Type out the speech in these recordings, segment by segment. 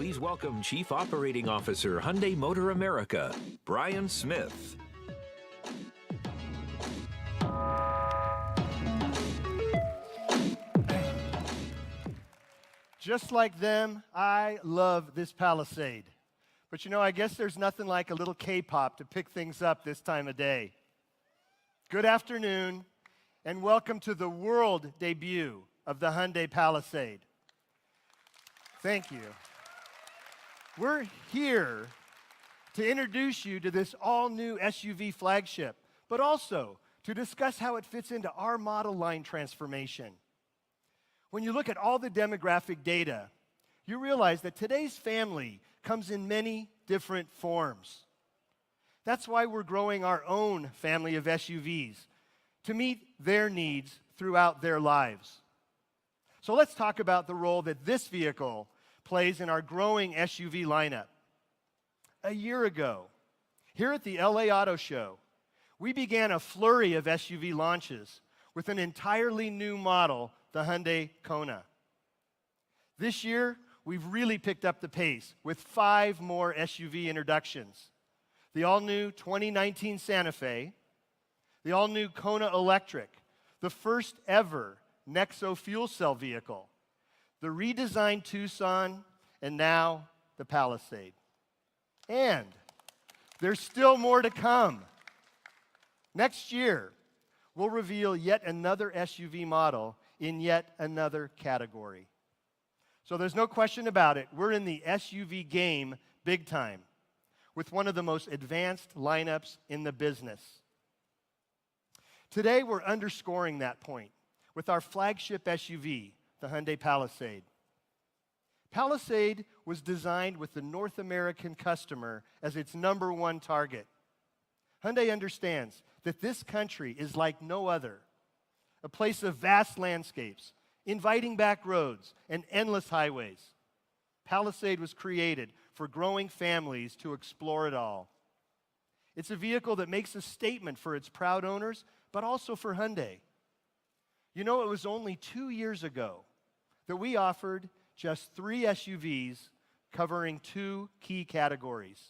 please welcome Chief Operating Officer, Hyundai Motor America, Brian Smith. Just like them, I love this Palisade. But you know, I guess there's nothing like a little K-pop to pick things up this time of day. Good afternoon, and welcome to the world debut of the Hyundai Palisade. Thank you. We're here to introduce you to this all-new SUV flagship, but also to discuss how it fits into our model line transformation. When you look at all the demographic data, you realize that today's family comes in many different forms. That's why we're growing our own family of SUVs to meet their needs throughout their lives. So let's talk about the role that this vehicle plays in our growing SUV lineup. A year ago, here at the LA Auto Show, we began a flurry of SUV launches with an entirely new model, the Hyundai Kona. This year, we've really picked up the pace with 5 more SUV introductions. The all-new 2019 Santa Fe, the all-new Kona Electric, the first ever Nexo fuel cell vehicle, the redesigned Tucson, and now the Palisade. And there's still more to come. Next year, we'll reveal yet another SUV model in yet another category. So there's no question about it, we're in the SUV game big time, with one of the most advanced lineups in the business. Today, we're underscoring that point with our flagship SUV, the Hyundai Palisade. Palisade was designed with the North American customer as its #1 target. Hyundai understands that this country is like no other, a place of vast landscapes, inviting back roads, and endless highways. Palisade was created for growing families to explore it all. It's a vehicle that makes a statement for its proud owners, but also for Hyundai. You know, it was only 2 years ago that we offered just 3 SUVs covering 2 key categories.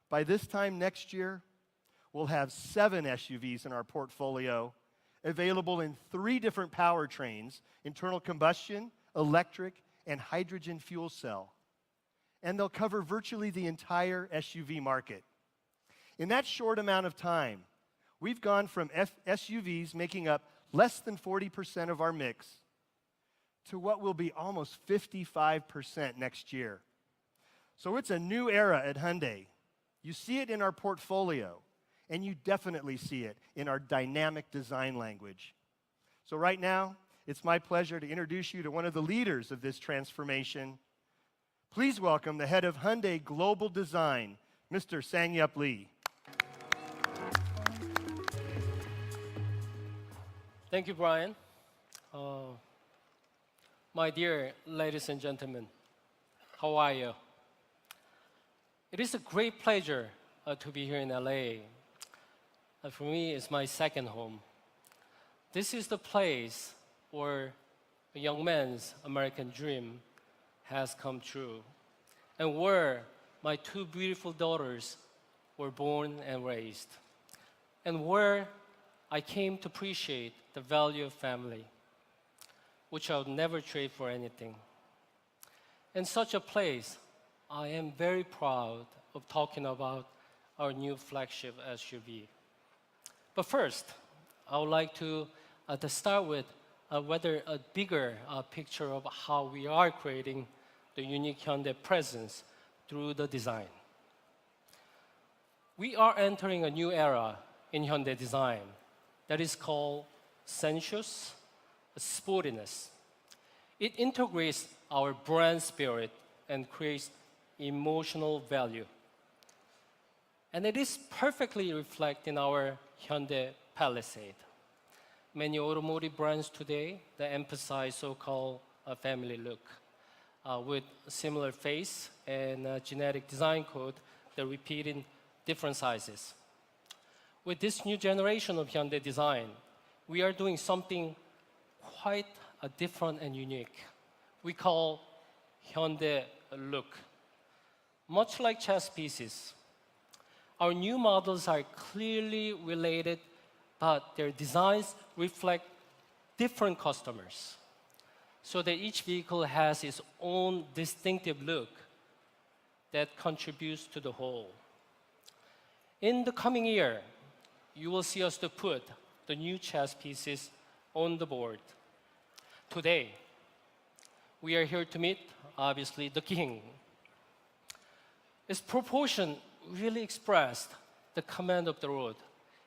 By this time next year, we'll have 7 SUVs in our portfolio, available in 3 different powertrains: internal combustion, electric, and hydrogen fuel cell. And they'll cover virtually the entire SUV market. In that short amount of time, we've gone from SUVs making up less than 40% of our mix to what will be almost 55% next year. So it's a new era at Hyundai. You see it in our portfolio, and you definitely see it in our dynamic design language. So right now, it's my pleasure to introduce you to one of the leaders of this transformation. Please welcome the head of Hyundai Global Design, Mr. Sang-Yup Lee. Thank you, Brian. My dear ladies and gentlemen, how are you? It is a great pleasure to be here in LA. For me, it's my second home. This is the place where a young man's American dream has come true, and where my 2 beautiful daughters were born and raised, and where I came to appreciate the value of family, which I would never trade for anything. In such a place, I am very proud of talking about our new flagship SUV. But first, I would like to start with whether a bigger picture of how we are creating the unique Hyundai presence through the design. We are entering a new era in Hyundai design that is called sensuous sportiness. It integrates our brand spirit and creates emotional value. And it is perfectly reflected in our Hyundai Palisade. Many automotive brands today that emphasize so-called family look with similar face and genetic design code that repeat in different sizes. With this new generation of Hyundai design, we are doing something quite different and unique. We call Hyundai look. Much like chess pieces, our new models are clearly related, but their designs reflect different customers, so that each vehicle has its own distinctive look that contributes to the whole. In the coming year, you will see us to put the new chess pieces on the board. Today, we are here to meet, obviously, the king. Its proportion really expressed the command of the road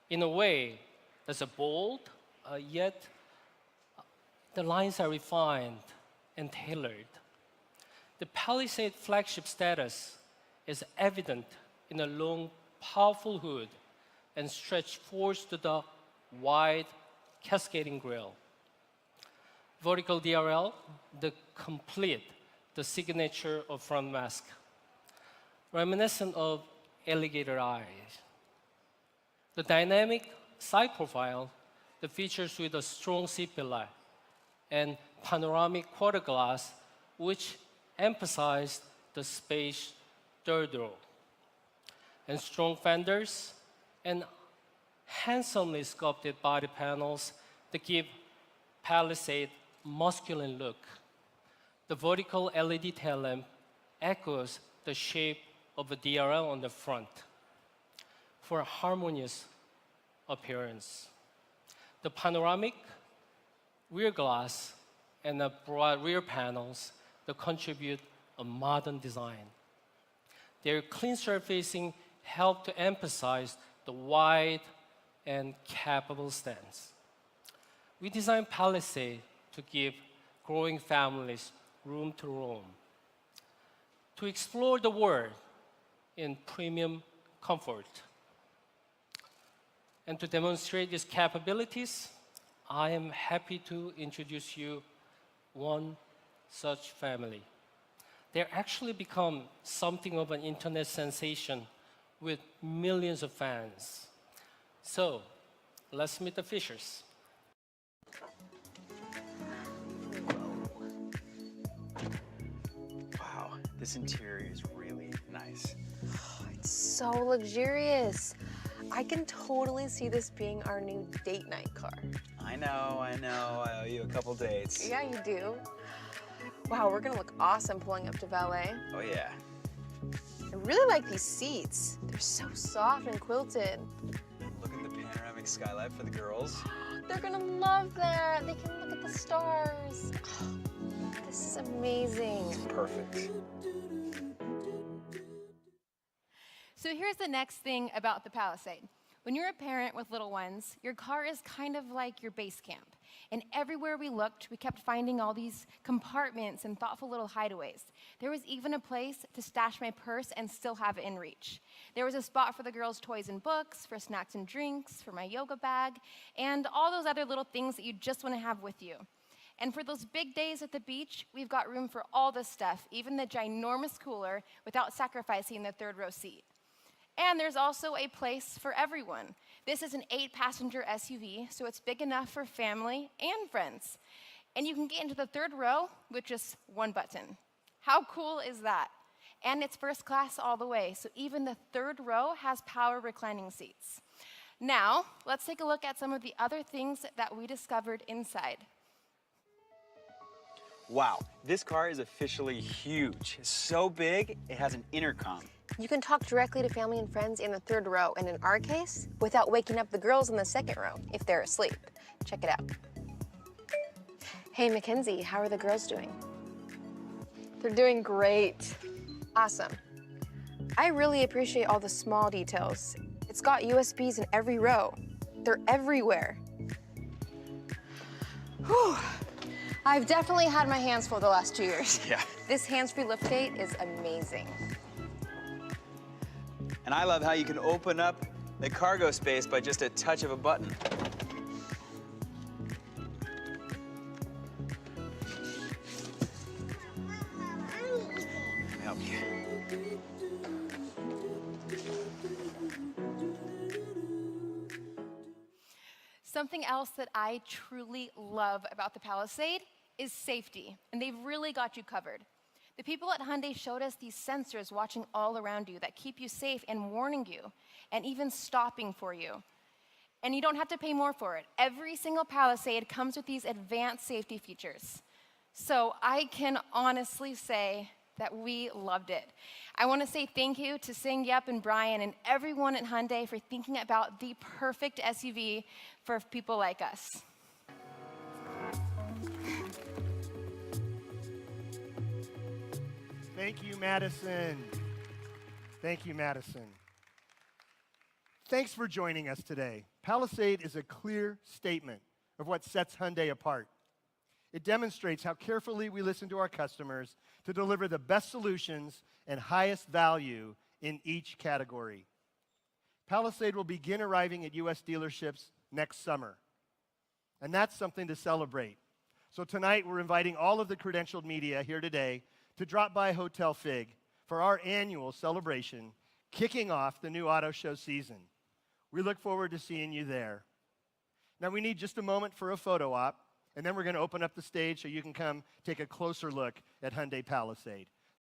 in a way that's a bold, yet the lines are refined and tailored. The Palisade flagship status is evident in a long, powerful hood and stretched forwards to the wide, cascading grille. Vertical DRL, the signature of front mask, reminiscent of alligator eyes. The dynamic side profile, the features with a strong C-pillar and panoramic quarter glass, which emphasized the space third row, and strong fenders and handsomely sculpted body panels that give Palisade masculine look. The vertical LED tail lamp echoes the shape of a DRL on the front for a harmonious appearance. The panoramic rear glass and the broad rear panels that contribute a modern design. Their clean surfacing help to emphasize the wide and capable stance. We designed Palisade to give growing families room to roam, to explore the world in premium comfort. And to demonstrate these capabilities, I am happy to introduce you one such family. They're actually become something of an internet sensation with millions of fans. So, let's meet the Fishers. Wow, this interior is really nice. It's so luxurious. I can totally see this being our new date night car. I know, I owe you a couple dates. Yeah, you do. Wow, we're gonna look awesome pulling up to valet. Oh yeah. I really like these seats. They're so soft and quilted. Look at the panoramic skylight for the girls. They're gonna love that. They can look at the stars. This is amazing. Perfect. So here's the next thing about the Palisade. When you're a parent with little ones, your car is kind of like your base camp. And everywhere we looked, we kept finding all these compartments and thoughtful little hideaways. There was even a place to stash my purse and still have it in reach. There was a spot for the girls' toys and books, for snacks and drinks, for my yoga bag, and all those other little things that you just want to have with you. And for those big days at the beach, we've got room for all this stuff, even the ginormous cooler, without sacrificing the third row seat. And there's also a place for everyone. This is an 8-passenger SUV, so it's big enough for family and friends. And you can get into the third row with just one button. How cool is that? And it's first class all the way, so even the third row has power reclining seats. Now, let's take a look at some of the other things that we discovered inside. Wow, this car is officially huge. It's so big, it has an intercom. You can talk directly to family and friends in the third row, and in our case, without waking up the girls in the second row if they're asleep. Check it out. Hey, Mackenzie, how are the girls doing? They're doing great. Awesome. I really appreciate all the small details. It's got USBs in every row. They're everywhere. Whew. I've definitely had my hands full the last 2 years. Yeah. This hands-free liftgate is amazing. And I love how you can open up the cargo space by just a touch of a button. Let me help you. Something else that I truly love about the Palisade is safety, and they've really got you covered. The people at Hyundai showed us these sensors watching all around you that keep you safe and warning you, and even stopping for you. And you don't have to pay more for it. Every single Palisade comes with these advanced safety features. So I can honestly say that we loved it. I want to say thank you to Sing, Yep, and Brian, and everyone at Hyundai for thinking about the perfect SUV for people like us. Thank you, Madison. Thank you, Madison. Thanks for joining us today. Palisade is a clear statement of what sets Hyundai apart. It demonstrates how carefully we listen to our customers to deliver the best solutions and highest value in each category. Palisade will begin arriving at U.S. dealerships next summer, and that's something to celebrate. So tonight, we're inviting all of the credentialed media here today to drop by Hotel Fig for our annual celebration, kicking off the new auto show season. We look forward to seeing you there. Now, we need just a moment for a photo op, and then we're going to open up the stage so you can come take a closer look at Hyundai Palisade.